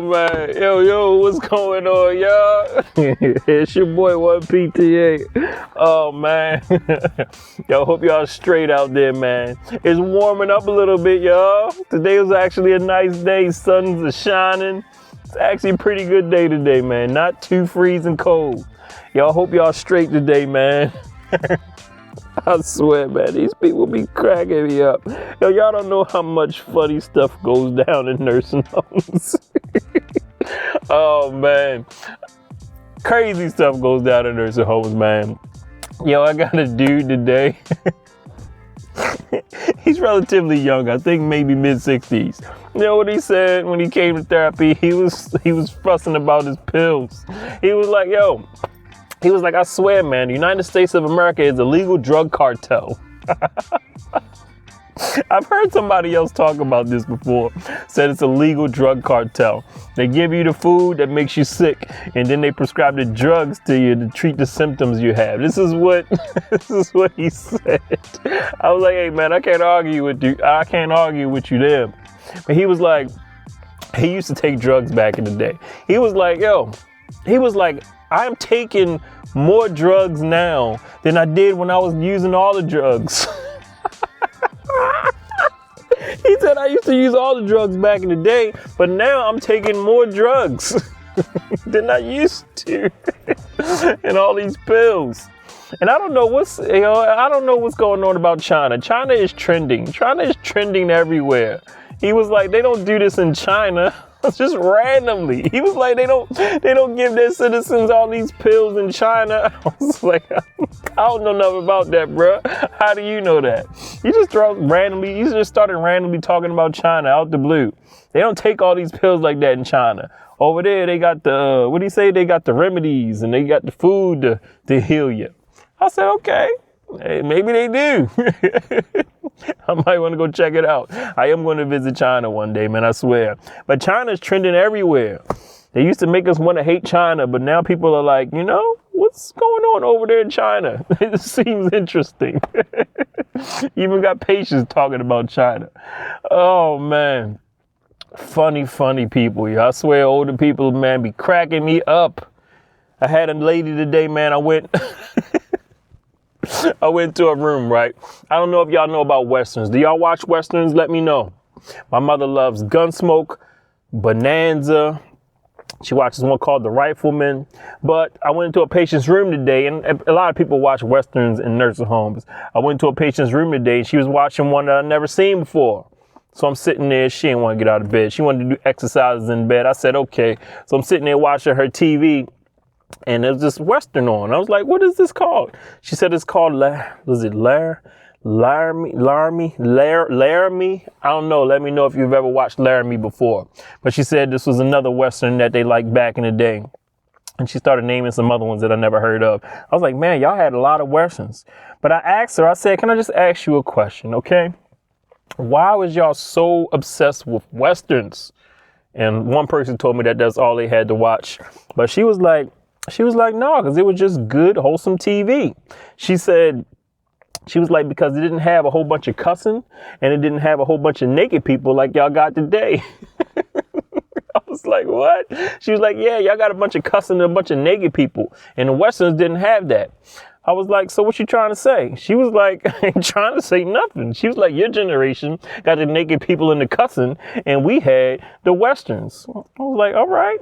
man. Yo, what's going on, y'all? It's your boy 1PTA. Oh, man. Yo, hope y'all straight out there, man. It's warming up a little bit, y'all. Today was actually a nice day. Sun's shining. It's actually a pretty good day today, man. Not too freezing cold. Y'all hope y'all straight today, man. I swear, man, these people be cracking me up. Yo, y'all don't know how much funny stuff goes down in nursing homes. Oh, man. Crazy stuff goes down in nursing homes, man. Yo, I got a dude today. He's relatively young. I think maybe mid-60s. You know what he said when he came to therapy? He was fussing about his pills. He was like, I swear, man, the United States of America is a legal drug cartel. I've heard somebody else talk about this before. Said it's a legal drug cartel. They give you the food that makes you sick, and then they prescribe the drugs to you to treat the symptoms you have. This is what he said. I was like, hey, man, I can't argue with you. I can't argue with you there. But he was like, he used to take drugs back in the day. He was like, I'm taking more drugs now than I did when I was using all the drugs. He said, I used to use all the drugs back in the day, but now I'm taking more drugs than I used to. And all these pills. And I don't know what's going on about China. China is trending. China is trending everywhere. He was like, they don't do this in China. It's just randomly. He was like, they don't give their citizens all these pills in China. I was like, I don't know nothing about that, bro. How do you know that? He just started randomly talking about China out the blue. They don't take all these pills like that in China. Over there, they got the, what do you say? They got the remedies and they got the food to heal you. I said, okay. Hey, maybe they do. I might want to go check it out. I am going to visit China one day, man, I swear. But China's trending everywhere. They used to make us want to hate China, but now people are like, what's going on over there in China? It seems interesting. Even got patients talking about China. Oh, man. Funny people. Yeah, I swear older people, man, be cracking me up. I had a lady today, man, I went to a room, right? I don't know if y'all know about Westerns. Do y'all watch Westerns? Let me know. My mother loves Gunsmoke, Bonanza. She watches one called The Rifleman. But I went into a patient's room today, and a lot of people watch Westerns in nursing homes. I went to a patient's room today, and she was watching one that I'd never seen before. So I'm sitting there. She didn't want to get out of bed. She wanted to do exercises in bed. I said, okay. So I'm sitting there watching her TV. And there's this Western on. I was like, what is this called? She said it's called Laramie? I don't know. Let me know if you've ever watched Laramie before. But she said this was another Western that they liked back in the day. And she started naming some other ones that I never heard of. I was like, man, y'all had a lot of Westerns. But I asked her, I said, can I just ask you a question, okay? Why was y'all so obsessed with Westerns? And one person told me that that's all they had to watch. But she was like, no, because it was just good, wholesome TV. She was like, because it didn't have a whole bunch of cussing and it didn't have a whole bunch of naked people like y'all got today. I was like, what? She was like, yeah, y'all got a bunch of cussing and a bunch of naked people. And the Westerns didn't have that. I was like, so what you trying to say? She was like, I ain't trying to say nothing. She was like, your generation got the naked people and the cussing, and we had the Westerns. I was like, all right.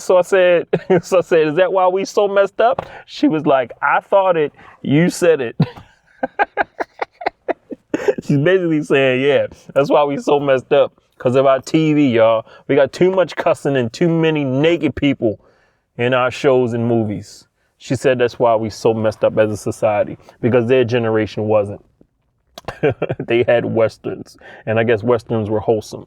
So I said, is that why we so messed up? She was like, I thought it, you said it. She's basically saying, yeah, that's why we so messed up. Because of our TV, y'all. We got too much cussing and too many naked people in our shows and movies. She said that's why we so messed up as a society, because their generation wasn't. They had Westerns, and I guess Westerns were wholesome.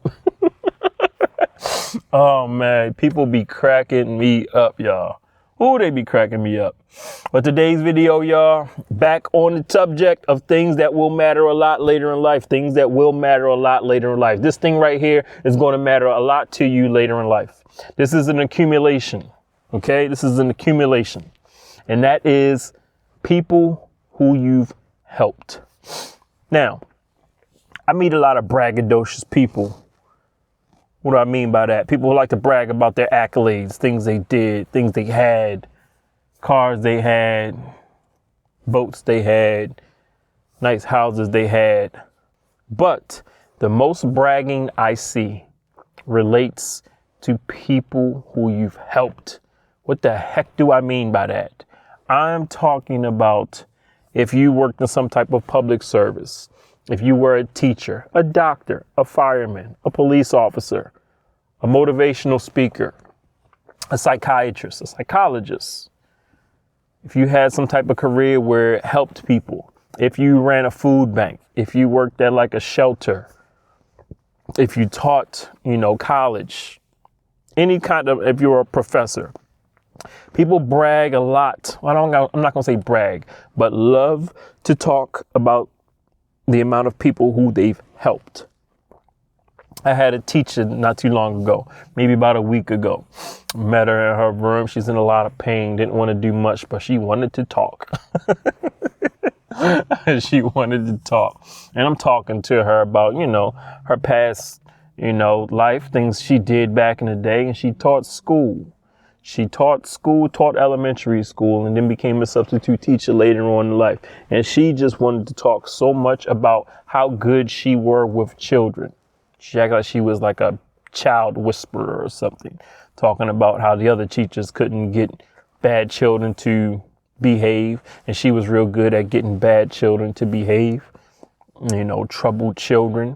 Oh, man, people be cracking me up, y'all. Ooh, they be cracking me up. But today's video, y'all, back on the subject of things that will matter a lot later in life. Things that will matter a lot later in life. This thing right here is going to matter a lot to you later in life. This is an accumulation, okay? This is an accumulation. And that is people who you've helped. Now, I meet a lot of braggadocious people What do I mean by that? People who like to brag about their accolades, things they did, things they had, cars they had, boats they had, nice houses they had. But the most bragging I see relates to people who you've helped. What the heck do I mean by that? I'm talking about if you worked in some type of public service, if you were a teacher, a doctor, a fireman, a police officer, a motivational speaker, a psychiatrist, a psychologist, if you had some type of career where it helped people, if you ran a food bank, if you worked at like a shelter, if you taught, college, any kind of, if you're a professor, people brag a lot. I'm not going to say brag, but love to talk about the amount of people who they've helped. I had a teacher not too long ago, maybe about a week ago. Met her in her room. She's in a lot of pain, didn't want to do much, but she wanted to talk. She wanted to talk. And I'm talking to her about, her past, life, things she did back in the day. And she taught school. She taught elementary school, and then became a substitute teacher later on in life. And she just wanted to talk so much about how good she were with children. She acted like she was like a child whisperer or something, talking about how the other teachers couldn't get bad children to behave. And she was real good at getting bad children to behave, troubled children.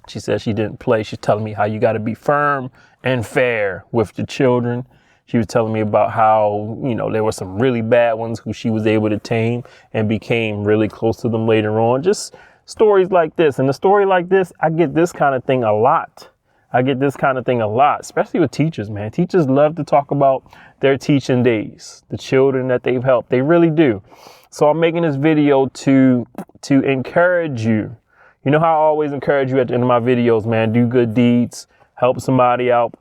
She said she didn't play. She's telling me how you got to be firm and fair with the children. She was telling me about how, there were some really bad ones who she was able to tame and became really close to them later on. Just stories like this. And a story like this, I get this kind of thing a lot. Especially with teachers, man. Teachers love to talk about their teaching days, the children that they've helped. They really do. So I'm making this video to encourage you. You know how I always encourage you at the end of my videos, man, do good deeds, help somebody out.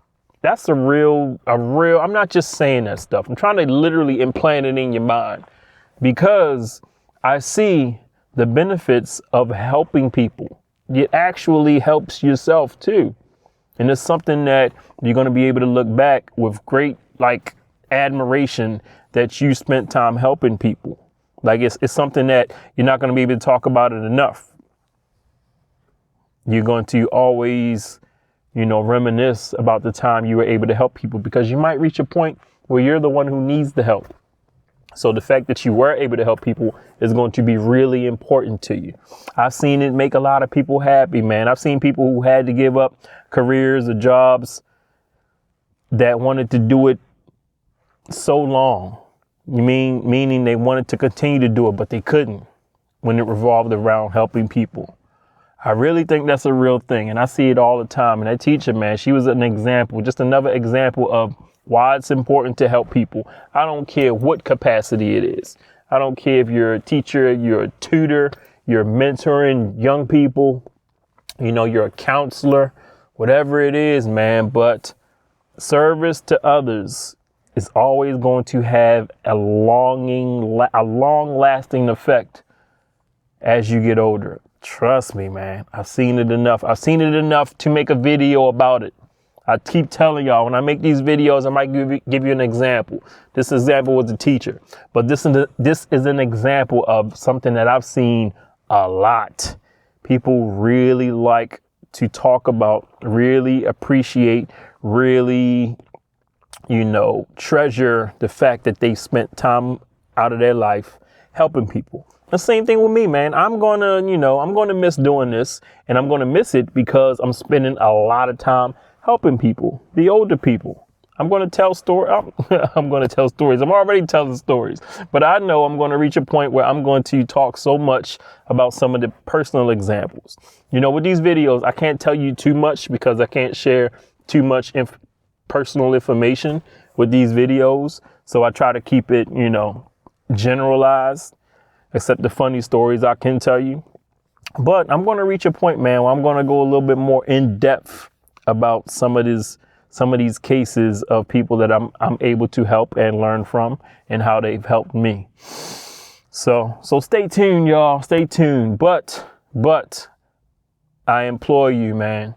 That's a real, I'm not just saying that stuff. I'm trying to literally implant it in your mind, because I see the benefits of helping people. It actually helps yourself too. And it's something that you're going to be able to look back with great, admiration that you spent time helping people. It's something that you're not going to be able to talk about it enough. You're going to always, reminisce about the time you were able to help people, because you might reach a point where you're the one who needs the help. So the fact that you were able to help people is going to be really important to you. I've seen it make a lot of people happy, man. I've seen people who had to give up careers or jobs that wanted to do it so long. Meaning they wanted to continue to do it, but they couldn't when it revolved around helping people. I really think that's a real thing. And I see it all the time. And that teacher, man, she was an example, just another example of why it's important to help people. I don't care what capacity it is. I don't care if you're a teacher, you're a tutor, you're mentoring young people, you're a counselor, whatever it is, man. But service to others is always going to have a long-lasting effect as you get older. Trust me, man. I've seen it enough. I've seen it enough to make a video about it. I keep telling y'all, when I make these videos, I might give you an example. This example was a teacher, but this is an example of something that I've seen a lot. People really like to talk about, really appreciate, really, treasure the fact that they spent time out of their life helping people. The same thing with me, man. I'm going to miss doing this, and I'm going to miss it because I'm spending a lot of time helping people, the older people. I'm going to tell stories. I'm going to tell stories. I'm already telling stories, but I know I'm going to reach a point where I'm going to talk so much about some of the personal examples. With these videos, I can't tell you too much because I can't share too much personal information with these videos. So I try to keep it, generalized, except the funny stories I can tell you. But I'm going to reach a point, man, where I'm going to go a little bit more in depth about some of these cases of people that I'm able to help and learn from and how they've helped me. So stay tuned, y'all. Stay tuned. But I implore you, man,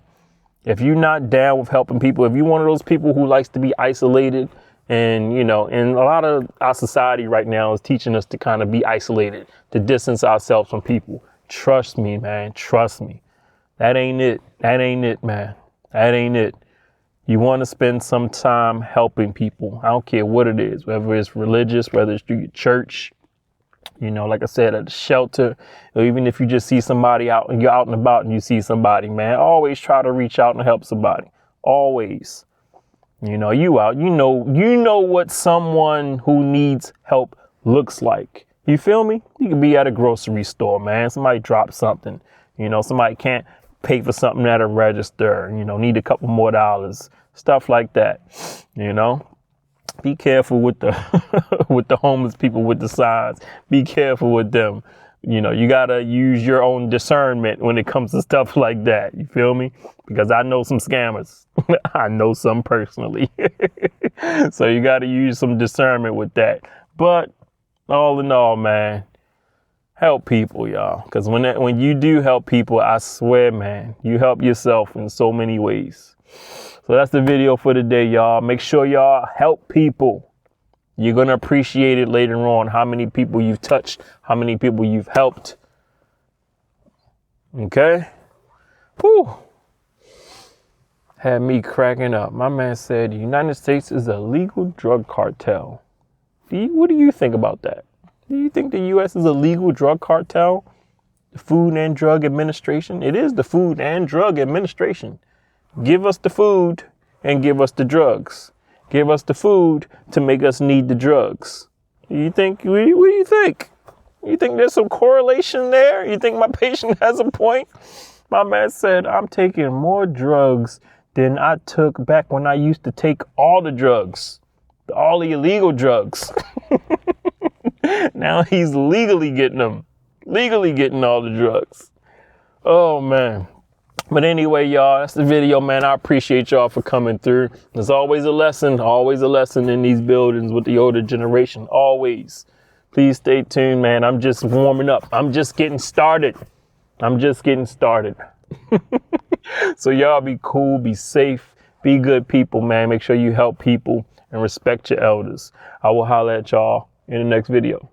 If you're not down with helping people, if you're one of those people who likes to be isolated, and, you know, and a lot of our society right now is teaching us to kind of be isolated, to distance ourselves from people. Trust me, man. Trust me. That ain't it. That ain't it, man. That ain't it. You want to spend some time helping people. I don't care what it is, whether it's religious, whether it's through your church, you know, like I said, at the shelter, or even if you just see somebody out and you're out and about and you see somebody, man, always try to reach out and help somebody. Always. You know, you out, you know what someone who needs help looks like. You feel me? You could be at a grocery store, man. Somebody dropped something. You know, somebody can't pay for something at a register, you know, need a couple more dollars, stuff like that. You know, be careful with the with the homeless people with the signs. Be careful with them. You know, you got to use your own discernment when it comes to stuff like that. You feel me? Because I know some scammers. I know some personally. So you got to use some discernment with that. But all in all, man, help people, y'all. Because when you do help people, I swear, man, you help yourself in so many ways. So that's the video for today, y'all. Make sure y'all help people. You're going to appreciate it later on, how many people you've touched, how many people you've helped. Okay? Whew. Had me cracking up. My man said the United States is a legal drug cartel. What do you think about that? Do you think the U.S. is a legal drug cartel? The Food and Drug Administration? It is the Food and Drug Administration. Give us the food and give us the drugs. Give us the food to make us need the drugs. What do you think? You think there's some correlation there? You think my patient has a point? My man said, I'm taking more drugs than I took back when I used to take all the drugs, all the illegal drugs. Now he's legally getting them, legally getting all the drugs. Oh, man. But anyway, y'all, that's the video, man. I appreciate y'all for coming through. There's always a lesson in these buildings with the older generation. Always. Please stay tuned, man. I'm just warming up. I'm just getting started. So y'all be cool, be safe, be good people, man. Make sure you help people and respect your elders. I will holler at y'all in the next video.